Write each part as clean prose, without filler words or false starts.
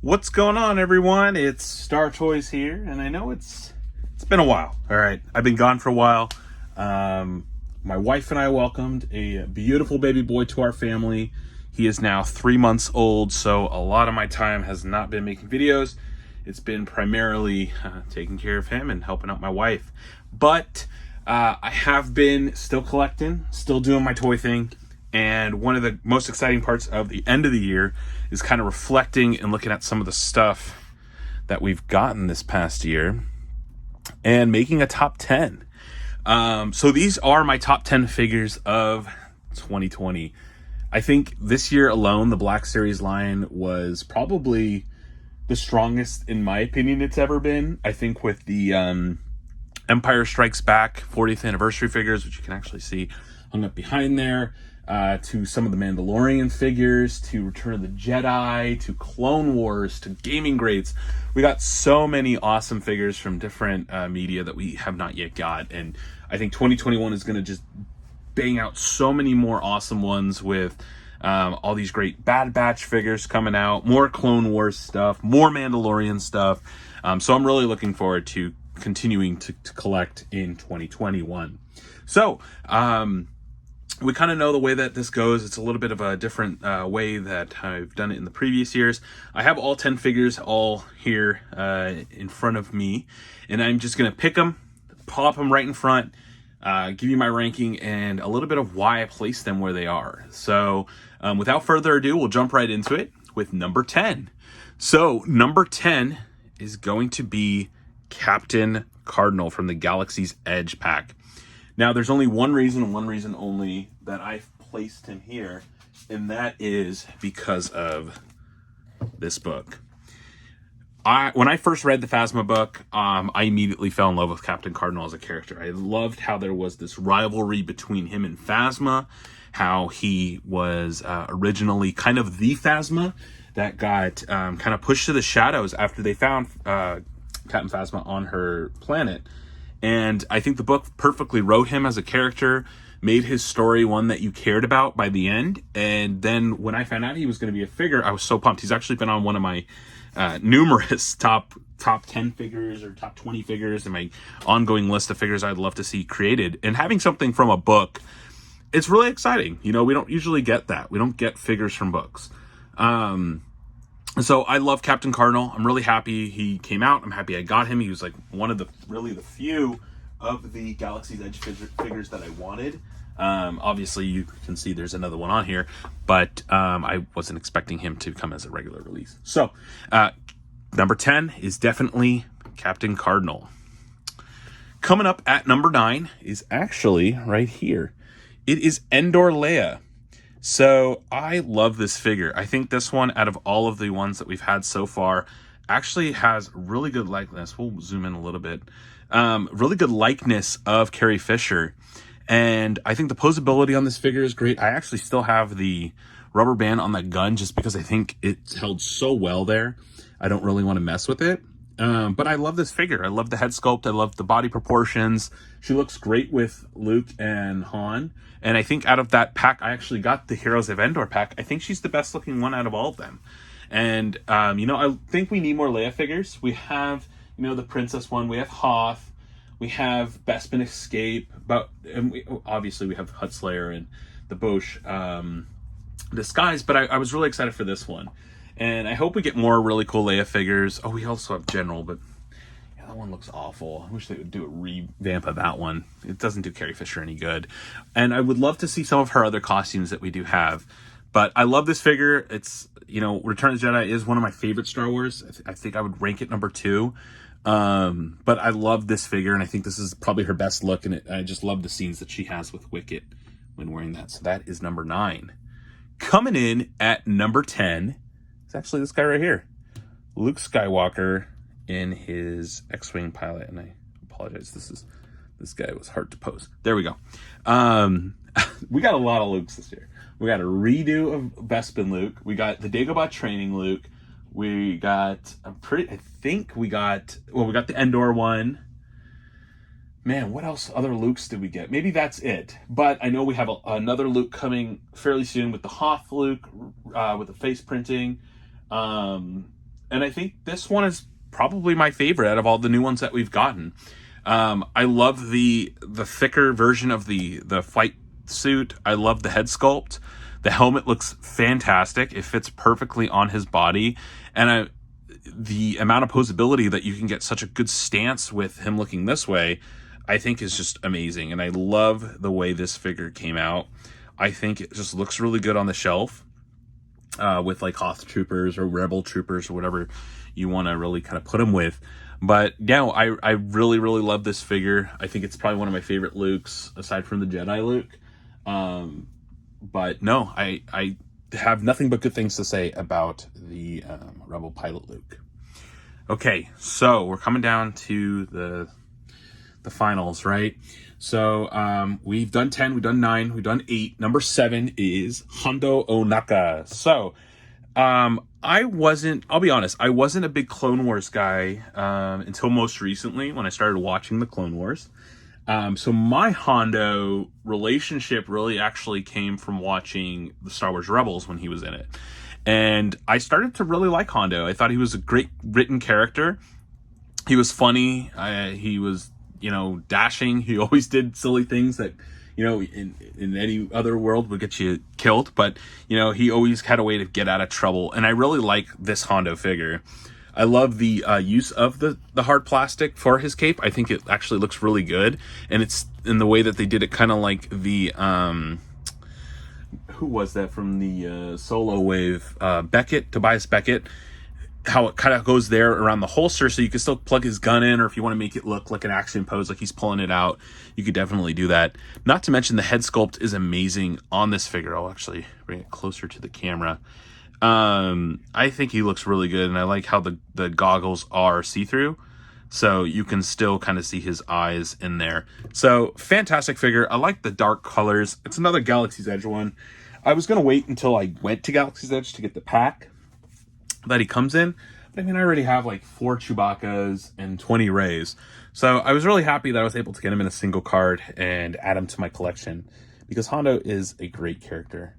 What's going on, everyone? It's Star Toys here, and I know it's been a while. All right, I've been gone for a while. My wife and I welcomed a beautiful baby boy to our family. He is now 3 months old, so a lot of my time has not been making videos. It's been primarily taking care of him and helping out my wife. But I have been still collecting, still doing my toy thing. And one of the most exciting parts of the end of the year is kind of reflecting and looking at some of the stuff that we've gotten this past year and making a top 10. So these are my top 10 figures of 2020. I think this year alone, the Black Series line was probably the strongest, in my opinion, it's ever been. I think with the Empire Strikes Back 40th anniversary figures, which you can actually see hung up behind there, to some of the Mandalorian figures, to Return of the Jedi, to Clone Wars, to gaming grades. We got so many awesome figures from different media that we have not yet got. And I think 2021 is going to just bang out so many more awesome ones with all these great Bad Batch figures coming out, more Clone Wars stuff, more Mandalorian stuff. So I'm really looking forward to continuing to collect in 2021. So, we kind of know the way that this goes. It's a little bit of a different way that I've done it in the previous years. I have all 10 figures all here in front of me, and I'm just going to pick them, pop them right in front, give you my ranking, and a little bit of why I placed them where they are. So without further ado, we'll jump right into it with number 10. So number 10 is going to be Captain Cardinal from the Galaxy's Edge pack. Now, there's only one reason and one reason only that I've placed him here, and that is because of this book. When I first read the Phasma book, I immediately fell in love with Captain Cardinal as a character. I loved how there was this rivalry between him and Phasma, how he was originally kind of the Phasma that got kind of pushed to the shadows after they found Captain Phasma on her planet. And I think the book perfectly wrote him as a character, made his story one that you cared about by the end. And then when I found out he was going to be a figure, I was so pumped. He's actually been on one of my numerous top 10 figures or top 20 figures in my ongoing list of figures I'd love to see created. And having something from a book, it's really exciting. You know, we don't usually get that. We don't get figures from books. So I love Captain Cardinal. I'm really happy he came out. I'm happy I got him. He was like one of the few of the Galaxy's Edge figures that I wanted. Obviously, you can see there's another one on here, but I wasn't expecting him to come as a regular release. So number 10 is definitely Captain Cardinal. Coming up at number 9 is actually right here. It is Endor Leia. So I love this figure. I think this one, out of all of the ones that we've had so far, actually has really good likeness. We'll zoom in a little bit. Really good likeness of Carrie Fisher. And I think the posability on this figure is great. I actually still have the rubber band on that gun just because I think it's held so well there. I don't really want to mess with it. But I love this figure. I love the head sculpt. I love the body proportions. She looks great with Luke and Han. And I think out of that pack, I actually got the Heroes of Endor pack. I think she's the best looking one out of all of them. And, I think we need more Leia figures. We have, the Princess one. We have Hoth. We have Bespin Escape. Obviously we have Huttslayer and the Bosch Disguise. But I was really excited for this one. And I hope we get more really cool Leia figures. Oh, we also have General, but yeah, that one looks awful. I wish they would do a revamp of that one. It doesn't do Carrie Fisher any good. And I would love to see some of her other costumes that we do have. But I love this figure. It's, Return of the Jedi is one of my favorite Star Wars. I think I would rank it number 2. But I love this figure, and I think this is probably her best look. And I just love the scenes that she has with Wicket when wearing that. So that is number 9. Coming in at number 10... actually this guy right here, Luke Skywalker in his X-Wing pilot. And I apologize, this guy was hard to pose. There we go. We got a lot of Lukes this year. We got a redo of Bespin Luke. We got the Dagobah training Luke. We got we got the Endor one. Man, what else other Lukes did we get? Maybe that's it. But I know we have another Luke coming fairly soon with the Hoth Luke, with the face printing. And And I think this one is probably my favorite out of all the new ones that we've gotten. I love the thicker version of the flight suit. I love the head sculpt. The helmet looks fantastic. It fits perfectly on his body. And the amount of posability that you can get such a good stance with him looking this way, I think is just amazing. And I love the way this figure came out. I think it just looks really good on the shelf with like Hoth troopers or Rebel troopers or whatever you want to really kind of put him with. But yeah, I really, really love this figure. I think it's probably one of my favorite Lukes aside from the Jedi Luke. But no, I have nothing but good things to say about the Rebel pilot Luke. Okay, so we're coming down to the finals, right? So we've done 10, we've done 9, we've done 8. Number 7 is Hondo Ohnaka. So I'll be honest, I wasn't a big Clone Wars guy until most recently when I started watching the Clone Wars. So my Hondo relationship really actually came from watching the Star Wars Rebels when he was in it. And I started to really like Hondo. I thought he was a great written character. He was funny. He was, dashing. He always did silly things that, in any other world would get you killed. But, he always had a way to get out of trouble. And I really like this Hondo figure. I love the use of the hard plastic for his cape. I think it actually looks really good. And it's in the way that they did it, kind of like the, who was that from the Solo Wave? Tobias Beckett. How it kind of goes there around the holster, so you can still plug his gun in, or if you want to make it look like an action pose, like he's pulling it out, you could definitely do that. Not to mention the head sculpt is amazing on this figure. I'll actually bring it closer to the camera. I think he looks really good, and I like how the goggles are see-through, so you can still kind of see his eyes in there. So, fantastic figure. I like the dark colors. It's another Galaxy's Edge one. I was going to wait until I went to Galaxy's Edge to get the pack that he comes in. But I mean, I already have like 4 Chewbacca's and 20 Reys. So I was really happy that I was able to get him in a single card and add him to my collection, because Hondo is a great character.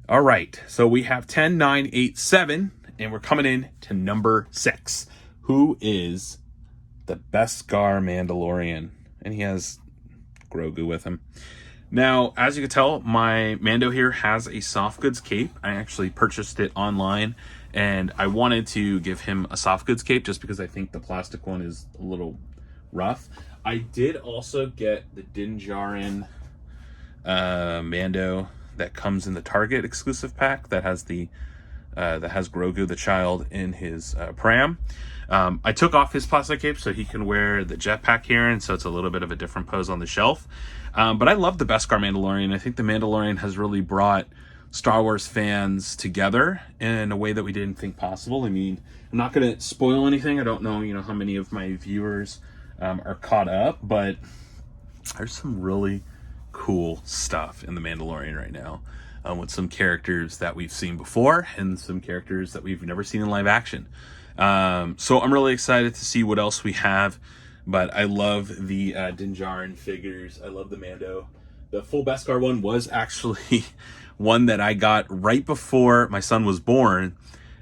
All right, so we have 10, 9, 8, 7, and we're coming in to number 6, who is the Beskar Mandalorian. And he has Grogu with him. Now, as you can tell, my Mando here has a soft goods cape. I actually purchased it online, and I wanted to give him a soft goods cape just because I think the plastic one is a little rough. I did also get the Din Djarin Mando that comes in the Target exclusive pack that has Grogu the child in his pram. I took off his plastic cape so he can wear the jetpack here, and so it's a little bit of a different pose on the shelf. But I love the Beskar Mandalorian. I think the Mandalorian has really brought Star Wars fans together in a way that we didn't think possible. I mean, I'm not going to spoil anything. I don't know, how many of my viewers are caught up, but there's some really cool stuff in the Mandalorian right now, with some characters that we've seen before and some characters that we've never seen in live action. So I'm really excited to see what else we have. But I love the Din Djarin figures. I love the Mando. The full Beskar one was actually one that I got right before my son was born.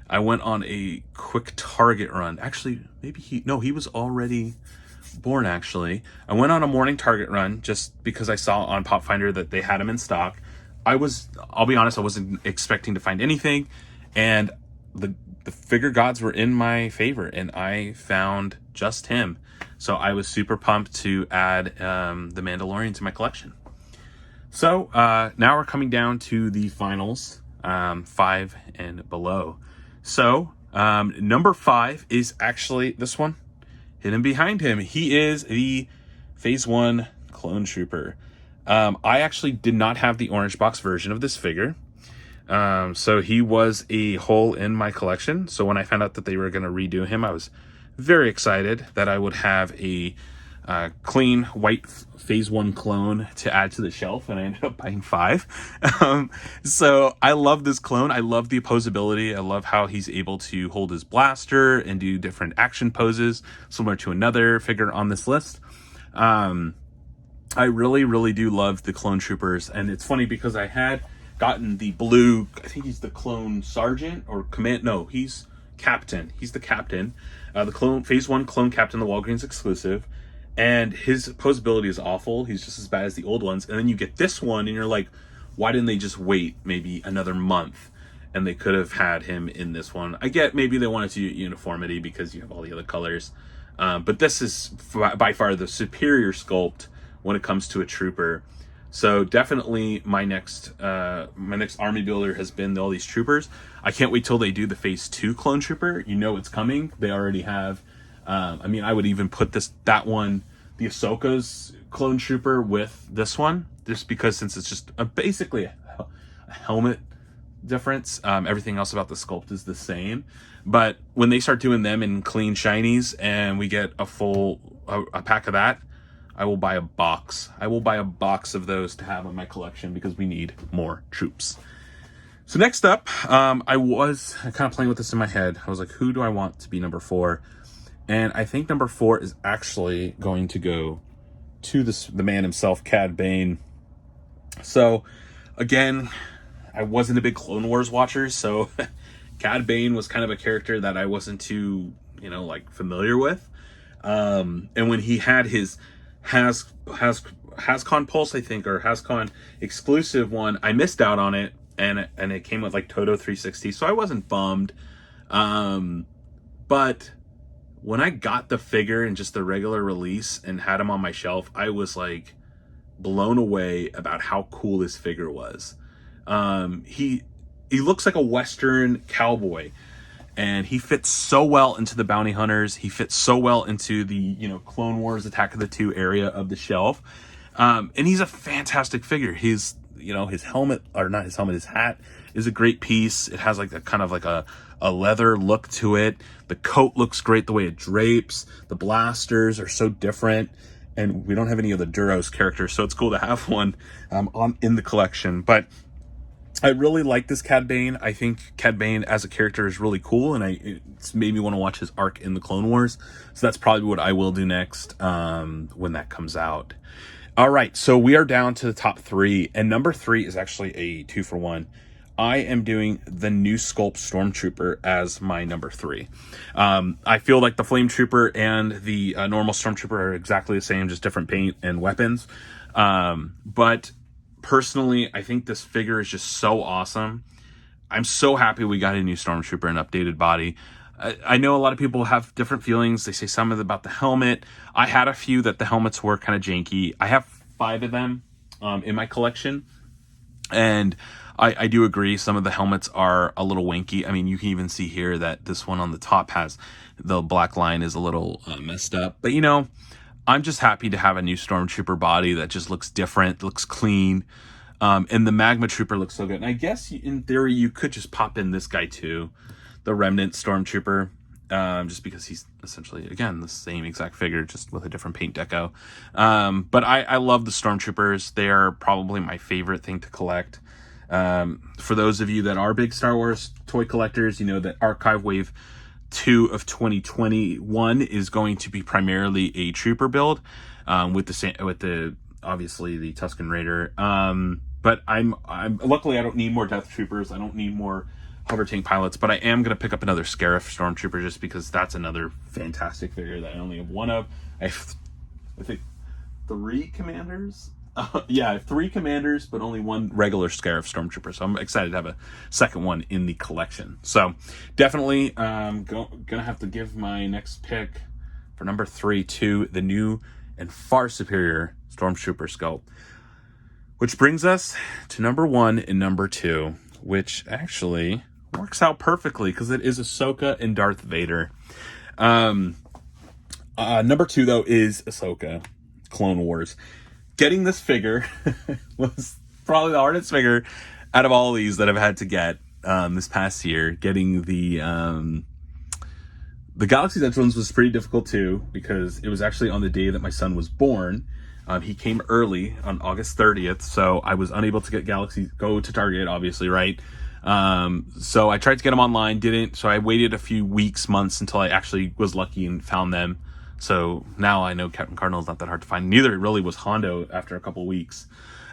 I went on a quick Target run. Actually, he was already born, actually. I went on a morning Target run just because I saw on Pop Finder that they had them in stock. I'll be honest, I wasn't expecting to find anything. And the figure gods were in my favor, and I found just him. So I was super pumped to add the Mandalorian to my collection. So now we're coming down to the finals, 5 and below. So number 5 is actually this one, hidden behind him. He is the Phase 1 Clone Trooper. I actually did not have the orange box version of this figure. So he was a hole in my collection. So when I found out that they were going to redo him, I was very excited that I would have a clean white Phase 1 clone to add to the shelf, and I ended up buying 5. So I love this clone. I love the opposability. I love how he's able to hold his blaster and do different action poses, similar to another figure on this list. I really, really do love the clone troopers, and it's funny because I had gotten the blue, I think he's the clone sergeant or command. No, he's captain. He's the captain, the clone phase 1 clone captain, the Walgreens exclusive, and his posability is awful. He's just as bad as the old ones. And then you get this one, and you're like, why didn't they just wait maybe another month? And they could have had him in this one. I get maybe they wanted to uniformity because you have all the other colors. But this is by far the superior sculpt when it comes to a trooper. So definitely my next army builder has been all these troopers. I can't wait till they do the phase 2 clone trooper. You know it's coming. They already have. I mean, I would even put that one, the Ahsoka's clone trooper, with this one, just because since it's just basically a helmet difference. Everything else about the sculpt is the same, but when they start doing them in clean shinies and we get a pack of that, I will buy a box. I will buy a box of those to have in my collection because we need more troops. So next up, I was kind of playing with this in my head. I was like, who do I want to be number 4? And I think number 4 is actually going to go to the man himself, Cad Bane. So again, I wasn't a big Clone Wars watcher, so Cad Bane was kind of a character that I wasn't too, familiar with. And when he had his HasCon Pulse, I think, or HasCon exclusive one, I missed out on it, and it came with Toto 360, so I wasn't bummed. But when I got the figure in just the regular release and had him on my shelf, I was blown away about how cool this figure was. He looks like a Western cowboy, and he fits so well into the bounty hunters. He fits so well into the Clone Wars Attack of the Two area of the shelf, and he's a fantastic figure. His helmet, or not his helmet, his hat is a great piece. It has a kind of a leather look to it. The coat looks great, the way it drapes. The blasters are so different, and we don't have any of the Duros characters, so it's cool to have one in the collection. But I really like this Cad Bane. I think Cad Bane as a character is really cool, and it's made me want to watch his arc in the Clone Wars. So that's probably what I will do next when that comes out. All right, so we are down to the top 3, and number 3 is actually a 2-for-1. I am doing the new sculpt Stormtrooper as my number 3. I feel like the Flame Trooper and the normal Stormtrooper are exactly the same, just different paint and weapons. But personally, I think this figure is just so awesome. I'm so happy we got a new Stormtrooper and updated body. I know a lot of people have different feelings. They say some about the helmet. I had a few that the helmets were kind of janky. I have 5 of them in my collection, and I do agree some of the helmets are a little wanky. I mean, you can even see here that this one on the top has the black line is a little messed up. But I'm just happy to have a new Stormtrooper body that just looks different, looks clean. And the Magma Trooper looks so good. And I guess in theory you could just pop in this guy too, the Remnant Stormtrooper, just because he's essentially, again, the same exact figure, just with a different paint deco. But I love the Stormtroopers. They are probably my favorite thing to collect. For those of you that are big Star Wars toy collectors, you know that Archive Wave 2 of 2021 is going to be primarily a trooper build, with the obviously the Tusken Raider. But I'm luckily I don't need more Death Troopers. I don't need more hover tank pilots, but I am going to pick up another Scarif Stormtrooper just because that's another fantastic figure that I only have one of. I think 3 commanders. Yeah, I have 3 commanders, but only 1 regular Scarif Stormtrooper. So I'm excited to have a second one in the collection. So definitely gonna have to give my next pick for number 3 to the new and far superior Stormtrooper sculpt. Which brings us to number 1 and number 2, which actually works out perfectly because it is Ahsoka and Darth Vader. Number 2, though, is Ahsoka, Clone Wars. Getting this figure was probably the hardest figure out of all of these that I've had to get this past year. Getting the Galaxy's Edge ones was pretty difficult too, because it was actually on the day that my son was born. He came early on August 30th, so I was unable to get go to Target, obviously, right? So I tried to get them online, didn't. So I waited a few weeks, months until I actually was lucky and found them. So now I know Captain Cardinal is not that hard to find. Neither really was Hondo after a couple weeks.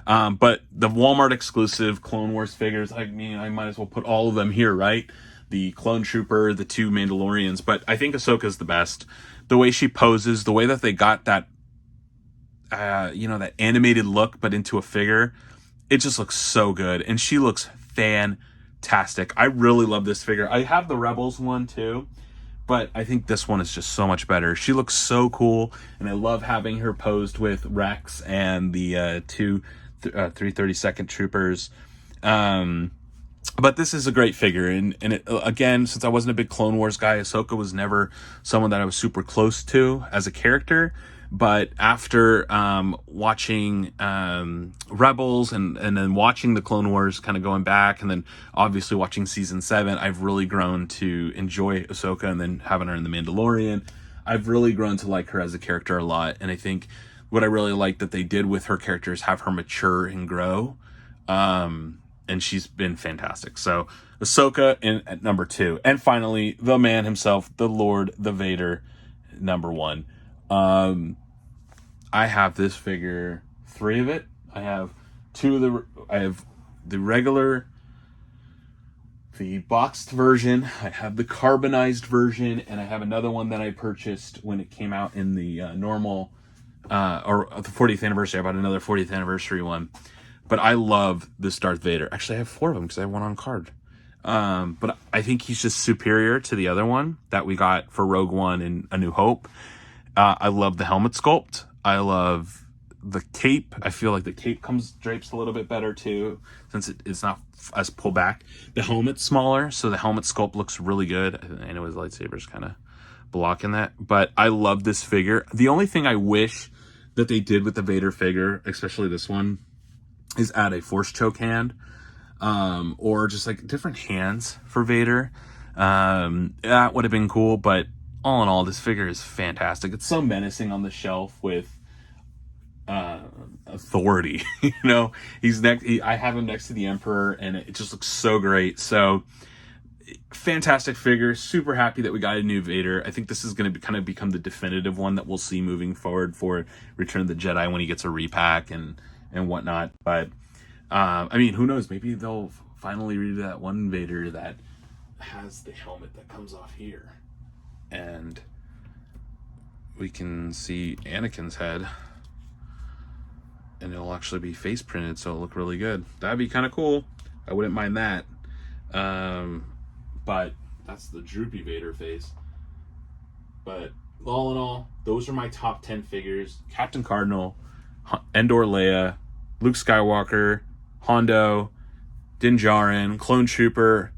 But the Walmart exclusive Clone Wars figures, I mean, I might as well put all of them here, right? the Clone Trooper, the 2 Mandalorians, but I think Ahsoka's the best. The way she poses, the way that they got that, that animated look, but into a figure, it just looks so good. And she looks fantastic. I really love this figure. I have the Rebels one too, but I think this one is just so much better. She looks so cool, and I love having her posed with Rex and the 2 332nd troopers. But this is a great figure, and again, since I wasn't a big Clone Wars guy, Ahsoka was never someone that I was super close to as a character. But after watching Rebels and then watching the Clone Wars, kind of going back, and then obviously watching Season 7, I've really grown to enjoy Ahsoka, and then having her in The Mandalorian, I've really grown to like her as a character a lot. And I think what I really like that they did with her character is have her mature and grow. And she's been fantastic. So Ahsoka at number 2. And finally, the man himself, the Lord, the Vader, number 1. I have this figure, 3 of it. I have the regular, the boxed version. I have the carbonized version, and I have another one that I purchased when it came out in the normal, or the 40th anniversary. I bought another 40th anniversary one. But I love this Darth Vader. Actually, I have 4 of them because I have one on card. But I think he's just superior to the other one that we got for Rogue One and A New Hope. I love the helmet sculpt. I love the cape. I feel like the cape drapes a little bit better too, since it's not as pulled back. The helmet's smaller, so the helmet sculpt looks really good. I know his lightsaber's kind of blocking that, but I love this figure. The only thing I wish that they did with the Vader figure, especially this one, is add a force choke hand, or just like different hands for Vader. That would have been cool, but all in all, this figure is fantastic. It's so menacing on the shelf with authority. I have him next to the Emperor, and it just looks so great. So fantastic figure. Super happy that we got a new Vader. I think this is going to kind of become the definitive one that we'll see moving forward for Return of the Jedi when he gets a repack and whatnot. But who knows, maybe they'll finally redo that one Vader that has the helmet that comes off here, and we can see Anakin's head, and it'll actually be face printed, so it'll look really good. That'd be kind of cool. I wouldn't mind that. But that's the droopy Vader face. But all in all, those are my top 10 figures. Captain Cardinal, Endor Leia, Luke Skywalker, Hondo, Din Djarin, Clone Trooper,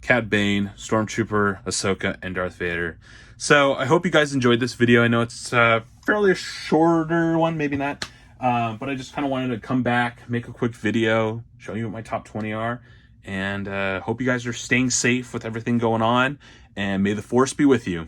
Cad Bane, Stormtrooper, Ahsoka, and Darth Vader. So I hope you guys enjoyed this video. I know it's fairly a shorter one, maybe not. But I just kind of wanted to come back, make a quick video, show you what my top 20 are. And hope you guys are staying safe with everything going on. And may the Force be with you.